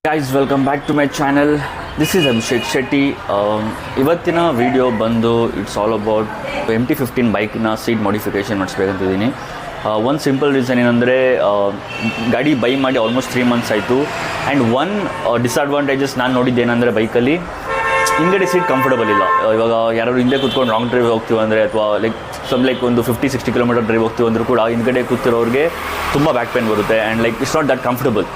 Guys, welcome back to my channel. This is Abhishek Shetty. ಇವತ್ತಿನ video ಬಂದು it's all about MT-15 ಬೈಕ್ನ seat modification ಮಾಡಿಸ್ಬೇಕಂತಿದ್ದೀನಿ. ಒಂದು simple reason ಏನಂದರೆ ಗಾಡಿ by ಮಾಡಿ ಆಲ್ಮೋಸ್ಟ್ 3 months ಆಯಿತು. ಆ್ಯಂಡ್ ಒನ್ ಡಿಸ್ಅಡ್ವಾಂಟೇಜಸ್ ನಾನು ನೋಡಿದ್ದೇನೆಂದರೆ ಬೈಕಲ್ಲಿ ಹಿಂಗಡೆ ಸೀಟ್ ಕಂಫರ್ಟಬಲ್ ಇಲ್ಲ. ಇವಾಗ ಯಾರು ಹಿಂದೆ ಕೂತ್ಕೊಂಡು ಲಾಂಗ್ ಡ್ರೈವ್ ಹೋಗ್ತೀವಿ ಅಂದರೆ ಅಥವಾ ಲೈಕ್ ಒಂದು 50-60 ಕಿಲೋಮೀಟರ್ ಡ್ರೈವ್ ಹೋಗ್ತೀವಿ ಅಂದರೂ ಕೂಡ ಹಿಂದ್ಗಡೆ ಕೂತಿರೋರಿಗೆ ತುಂಬ ಬ್ಯಾಕ್ ಪೇನ್ ಬರುತ್ತೆ. And like it's not that comfortable.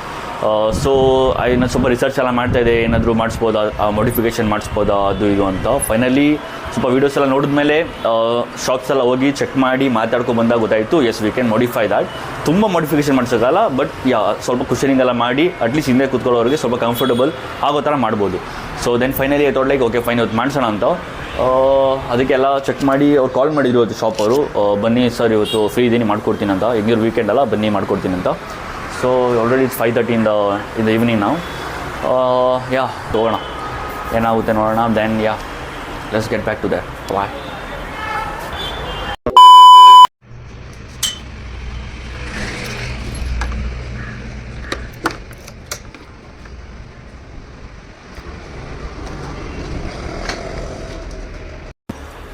So ನಾನು ಸ್ವಲ್ಪ ರಿಸರ್ಚ್ ಎಲ್ಲ ಮಾಡ್ತಾಯಿದ್ದೆ, ಏನಾದರೂ ಮಾಡಿಸ್ಬೋದಾ, ಮಾಡಿಫಿಕೇಷನ್ ಮಾಡಿಸ್ಬೋದಾ ಅದು ಇದು ಅಂತ. ಫೈನಲಿ ಸ್ವಲ್ಪ ವೀಡಿಯೋಸ್ ಎಲ್ಲ ನೋಡಿದ್ಮೇಲೆ ಶಾಪ್ಸ್ ಎಲ್ಲ ಹೋಗಿ ಚೆಕ್ ಮಾಡಿ ಮಾತಾಡ್ಕೊಂಡು ಬಂದಾಗ ಗೊತ್ತಾಯಿತು, yes we can modify that. ತುಂಬ ಮಾಡಿಫಿಕೇಷನ್ ಮಾಡಿಸೋಕ್ಕಲ್ಲ, ಬಟ್ ಸ್ವಲ್ಪ ಕುಷನಿಂಗ್ ಎಲ್ಲ ಮಾಡಿ ಅಟ್ಲೀಸ್ಟ್ ಹಿಂದೆ ಕೂತ್ಕೊಳ್ಳೋರಿಗೆ ಸ್ವಲ್ಪ ಕಂಫರ್ಟಬಲ್ ಆಗೋ ಥರ ಮಾಡ್ಬೋದು. So then finally I thought like okay fine ಇವತ್ತು ಮಾಡಿಸೋಣ ಅಂತ. ಅದಕ್ಕೆಲ್ಲ ಚೆಕ್ ಮಾಡಿ ಅವ್ರು ಕಾಲ್ ಮಾಡಿದ್ರು ಇವತ್ತು ಶಾಪ್ ಅವರು, ಬನ್ನಿ ಸರ್ ಇವತ್ತು ಫ್ರೀ ಇದ್ದೀನಿ ಮಾಡ್ಕೊಡ್ತೀನಿ ಅಂತ, ಹೆಂಗಿರೋ ವೀಕೆಂಡ್ ಅಲ್ಲ ಬನ್ನಿ ಮಾಡ್ಕೊಡ್ತೀನಿ ಅಂತ. So already it's 5:30 in the evening now. ತೊಗೋಣ ಏನಾಗುತ್ತೆ ನೋಡೋಣ. Then let's get back to that. Bye.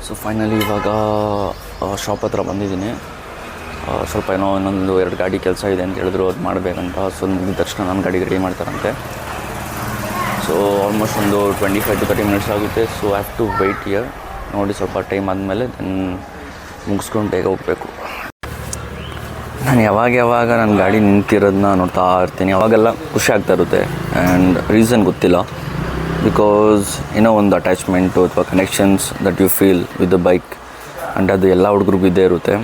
So finally ಇವಾಗ ಶಾಪ್ ಹತ್ರ ಬಂದಿದ್ದೀನಿ. ಸ್ವಲ್ಪ ಏನೋ ಇನ್ನೊಂದು 2 ಗಾಡಿ ಕೆಲಸ ಇದೆ ಅಂತ ಹೇಳಿದ್ರು, ಅದು ಮಾಡಬೇಕಂತ. ಸೊ ಮುಗಿದ ತಕ್ಷಣ ನನ್ನ ಗಾಡಿ ರೆಡಿ ಮಾಡ್ತಾರಂತೆ. ಸೊ ಆಲ್ಮೋಸ್ಟ್ ಒಂದು 25 to 30 minutes ಆಗುತ್ತೆ. So I have to wait here. ನೋಡಿ ಸ್ವಲ್ಪ ಟೈಮ್ ಆದಮೇಲೆ ದೆನ್ ಮುಗಿಸ್ಕೊಂಡು ಬೇಗ ಹೋಗಬೇಕು. ನಾನು ಯಾವಾಗ ನನ್ನ ಗಾಡಿ ನಿಂತಿರೋದನ್ನ ನೋಡ್ತಾ ಇರ್ತೀನಿ. ಅವಾಗೆಲ್ಲ ಖುಷಿ ಆಗ್ತಾ ಇರುತ್ತೆ. ಆ್ಯಂಡ್ ರೀಸನ್ ಗೊತ್ತಿಲ್ಲ, ಬಿಕಾಸ್ ಏನೋ ಒಂದು ಅಟ್ಯಾಚ್ಮೆಂಟು ಅಥವಾ connections that you feel with the bike. And ಅದು ಎಲ್ಲ ಹುಡುಗರಿಗೂ ಇದ್ದೇ ಇರುತ್ತೆ.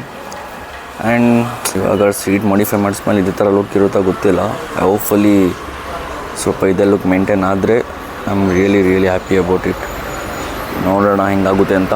ಆ್ಯಂಡ್ ಇವಾಗ ಸೀಟ್ ಮಾಡಿಫೈ ಮಾಡಿಸ್ಮೇಲೆ ಇದೇ ಥರ ಲುಕ್ ಇರುತ್ತಾ ಗೊತ್ತಿಲ್ಲ. ಹೋಪ್ಫುಲಿ ಸ್ವಲ್ಪ ಇದೇ ಲುಕ್ ಮೇಂಟೈನ್ ಆದರೆ I am really happy about it. ನೋಡೋಣ ಹೆಂಗಾಗುತ್ತೆ ಅಂತ.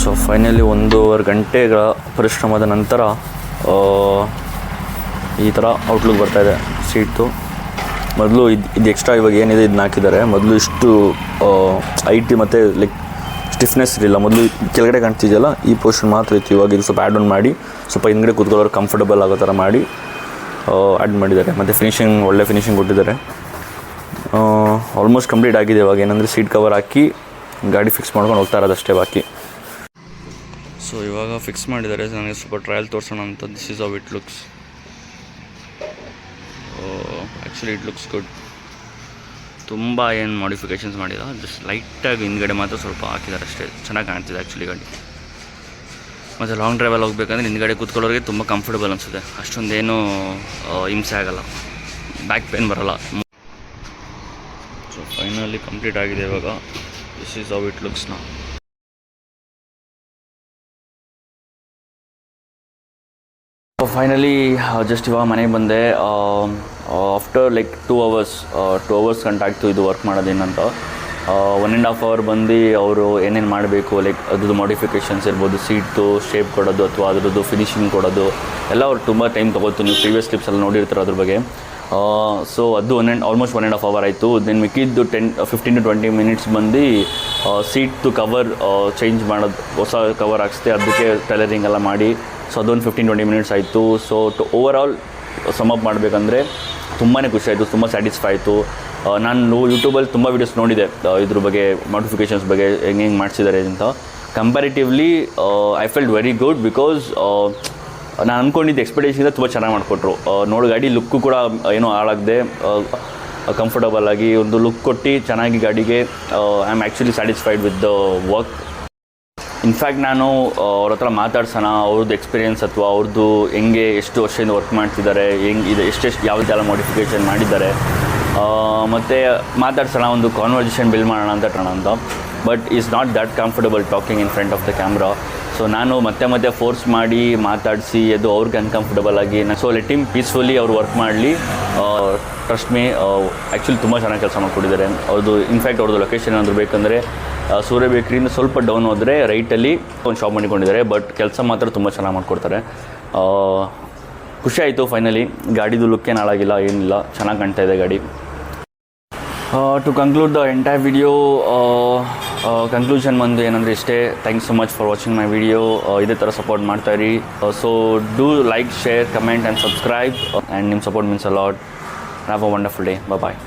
ಸೊ ಫೈನಲಿ 1.5 ಗಂಟೆಗಳ ಪರಿಶ್ರಮದ ನಂತರ ಈ ಥರ ಔಟ್ಲುಕ್ ಬರ್ತಾಯಿದೆ ಸೀಟ್ದು. ಮೊದಲು ಇದು ಎಕ್ಸ್ಟ್ರಾ ಇವಾಗ ಏನಿದೆ ಇದನ್ನ ಹಾಕಿದ್ದಾರೆ. ಮೊದಲು ಇಷ್ಟು ಐಟಿ ಮತ್ತು ಲೈಕ್ ಸ್ಟಿಫ್ನೆಸ್ ಇರಲಿಲ್ಲ. ಮೊದಲು ಕೆಳಗಡೆ ಕಾಣ್ತಿದೆಯಲ್ಲ ಈ ಪೋರ್ಷನ್ ಮಾತ್ರ ಇತ್ತು. ಇವಾಗ ಇದು ಸ್ವಲ್ಪ ಆ್ಯಡ್ ಆನ್ ಮಾಡಿ ಸ್ವಲ್ಪ ಹಿಂದ್ಗಡೆ ಕೂತ್ಕೊಳ್ಳೋರು ಕಂಫರ್ಟಬಲ್ ಆಗೋ ಥರ ಮಾಡಿ ಆ್ಯಡ್ ಮಾಡಿದ್ದಾರೆ. ಮತ್ತು ಫಿನಿಷಿಂಗ್ ಒಳ್ಳೆ ಫಿನಿಷಿಂಗ್ ಕೊಟ್ಟಿದ್ದಾರೆ. ಆಲ್ಮೋಸ್ಟ್ ಕಂಪ್ಲೀಟ್ ಆಗಿದೆ. ಇವಾಗ ಏನಂದರೆ ಸೀಟ್ ಕವರ್ ಹಾಕಿ ಗಾಡಿ ಫಿಕ್ಸ್ ಮಾಡ್ಕೊಂಡು ಹೋಗ್ತಾ ಇರೋದಷ್ಟೇ ಬಾಕಿ. ಸೊ ಇವಾಗ ಫಿಕ್ಸ್ ಮಾಡಿದ್ದಾರೆ. ನನಗೆ ಸ್ವಲ್ಪ ಟ್ರಯಲ್ ತೋರಿಸೋಣ ಅಂತ. This is how it looks. Actually it looks good. ತುಂಬ ಏನು ಮಾಡಿಫಿಕೇಷನ್ಸ್ ಮಾಡಿಲ್ಲ, ಜಸ್ಟ್ ಲೈಟಾಗಿ ಹಿಂದ್ಗಡೆ ಮಾತ್ರ ಸ್ವಲ್ಪ ಹಾಕಿದ್ದಾರೆ ಅಷ್ಟೇ. ಚೆನ್ನಾಗಿ ಕಾಣ್ತಿದೆ ಆ್ಯಕ್ಚುಲಿ ಗಾಡಿ. ಮತ್ತು ಲಾಂಗ್ ಡ್ರೈವಲ್ಲಿ ಹೋಗ್ಬೇಕಂದ್ರೆ ಹಿಂದ್ಗಡೆ ಕೂತ್ಕೊಳ್ಳೋರಿಗೆ ತುಂಬ ಕಂಫರ್ಟಬಲ್ ಅನಿಸುತ್ತೆ. ಅಷ್ಟೊಂದೇನು ಹಿಂಸೆ ಆಗೋಲ್ಲ, ಬ್ಯಾಕ್ ಪೇನ್ ಬರೋಲ್ಲ. ಸೊ ಫೈನಲಿ ಕಂಪ್ಲೀಟ್ ಆಗಿದೆ ಇವಾಗ. This is how it looks now. Finally just ಇವಾಗ ಮನೆಗೆ ಬಂದೆ. ಆಫ್ಟರ್ ಲೈಕ್ 2 hours ಗಂಟೆ ಆಗ್ತು ಇದು ವರ್ಕ್ ಮಾಡೋದೇನಂತ. 1.5 hour ಬಂದು ಅವರು ಏನೇನು ಮಾಡಬೇಕು, ಲೈಕ್ ಅದ್ರದ್ದು ಮಾಡಿಫಿಕೇಷನ್ಸ್ ಇರ್ಬೋದು, ಸೀಟ್ದು ಶೇಪ್ ಕೊಡೋದು ಅಥವಾ ಅದರದ್ದು ಫಿನಿಶಿಂಗ್ ಕೊಡೋದು ಎಲ್ಲ ಅವ್ರು ತುಂಬ ಟೈಮ್ ತೊಗೊಳ್ತು. ನೀವು ಪ್ರೀವಿಯಸ್ ಕ್ಲಿಪ್ಸ್ ಎಲ್ಲ ನೋಡಿರ್ತಾರೆ ಅದ್ರ ಬಗ್ಗೆ. ಸೊ ಅದು ಆಲ್ಮೋಸ್ಟ್ 1.5 hour ಆಯಿತು. ದೆನ್ ಮಿಕ್ಕಿದ್ದು 15 to 20 minutes ಬಂದು ಸೀಟ್ದು ಕವರ್ ಚೇಂಜ್ ಮಾಡೋದು, ಹೊಸ ಕವರ್ ಹಾಕ್ಸ್ದೆ, ಅದಕ್ಕೆ ಟೈಲರಿಂಗ್ ಎಲ್ಲ ಮಾಡಿ. ಸೊ ಅದೊಂದು 15-20 minutes ಆಯಿತು. ಸೊ ಓವರ್ ಆಲ್ ಸಮಪ್ ಮಾಡಬೇಕಂದ್ರೆ ತುಂಬಾ ಖುಷಿ ಆಯಿತು, ತುಂಬ ಸ್ಯಾಟಿಸ್ಫೈ ಆಯಿತು. ನಾನು ಯೂಟ್ಯೂಬಲ್ಲಿ ತುಂಬ ವೀಡಿಯೋಸ್ ನೋಡಿದೆ ಇದ್ರ ಬಗ್ಗೆ, ಮಾಡಿಫಿಕೇಷನ್ಸ್ ಬಗ್ಗೆ ಹೆಂಗೆ ಮಾಡಿಸಿದ್ದಾರೆ ಅಂತ. Comparatively I felt very good, because ನಾನು ಅಂದ್ಕೊಂಡಿದ್ದು ಎಕ್ಸ್ಪೆಕ್ಟೇಷನ್ಗಿಂತ ತುಂಬ ಚೆನ್ನಾಗಿ ಮಾಡಿಕೊಟ್ರು. ನೋಡಿ ಗಾಡಿ ಲುಕ್ಕು ಕೂಡ ಏನೂ ಹಾಳಾಗದೆ ಕಂಫರ್ಟಬಲ್ ಆಗಿ ಒಂದು ಲುಕ್ ಕೊಟ್ಟು ಚೆನ್ನಾಗಿ ಗಾಡಿಗೆ I am actually satisfied with the work. In fact ನಾನು ಅವ್ರ ಹತ್ರ ಮಾತಾಡ್ಸೋಣ, ಅವ್ರದ್ದು ಎಕ್ಸ್ಪೀರಿಯೆನ್ಸ್ ಅಥವಾ ಅವ್ರದ್ದು ಹೆಂಗೆ ಎಷ್ಟು ವರ್ಷದಿಂದ ವರ್ಕ್ ಮಾಡ್ತಿದ್ದಾರೆ, ಹೆಂಗೆ ಇದೆ, ಎಷ್ಟೆಷ್ಟು ಯಾವುದೆಲ್ಲ ಮಾಡಿಫಿಕೇಷನ್ ಮಾಡಿದ್ದಾರೆ, ಮತ್ತು ಮಾತಾಡ್ಸೋಣ, ಒಂದು ಕಾನ್ವರ್ಸೇಷನ್ ಬಿಲ್ಡ್ ಮಾಡೋಣ ಅಂತ. But is not that comfortable talking in front of the camera. So ನಾನು ಮತ್ತೆ ಫೋರ್ಸ್ ಮಾಡಿ ಮಾತಾಡಿಸಿ ಅದು ಅವ್ರಿಗೆ ಅನ್ಕಂಫರ್ಟಬಲ್ ಆಗಿ, ಸೊ ಲೆಟ್ ಹಿಮ್ ಪೀಸ್ಫುಲಿ ಅವ್ರು ವರ್ಕ್ ಮಾಡಲಿ. ಟ್ರಸ್ಟ್ ಮೀ, ಆ್ಯಕ್ಚುಲಿ ತುಂಬ ಚೆನ್ನಾಗಿ ಕೆಲಸ ಮಾಡಿಕೊಟ್ಟಿದ್ದಾರೆ ಅವ್ರದ್ದು. ಇನ್ಫ್ಯಾಕ್ಟ್ ಅವ್ರದ್ದು ಲೊಕೇಶನ್ ಏನಾದರೂ ಬೇಕಂದರೆ ಸೂರ್ಯ ಬೇಕ್ರಿಯಿಂದ ಸ್ವಲ್ಪ ಡೌನ್ ಹೋದರೆ ರೈಟಲ್ಲಿ ಒಂದು ಶಾಪ್ ಮಾಡಿಕೊಂಡಿದ್ದಾರೆ. ಬಟ್ ಕೆಲಸ ಮಾತ್ರ ತುಂಬ ಚೆನ್ನಾಗಿ ಮಾಡಿಕೊಡ್ತಾರೆ. ಖುಷಿ ಆಯಿತು ಫೈನಲಿ. ಗಾಡಿದು ಲುಕ್ ಏನು ಹಾಳಾಗಿಲ್ಲ, ಏನಿಲ್ಲ, ಚೆನ್ನಾಗಿ ಕಾಣ್ತಾ ಇದೆ ಗಾಡಿ. To conclude the entire video, conclusion ಬಂದು ಏನಂದರೆ ಇಷ್ಟೇ. Thanks so much for watching my video. ಇದೇ ಥರ ಸಪೋರ್ಟ್ ಮಾಡ್ತಾಯಿರಿ. So do like, share, comment and subscribe, and ನಿಮ್ಮ support means a lot. Have a wonderful day. Bye.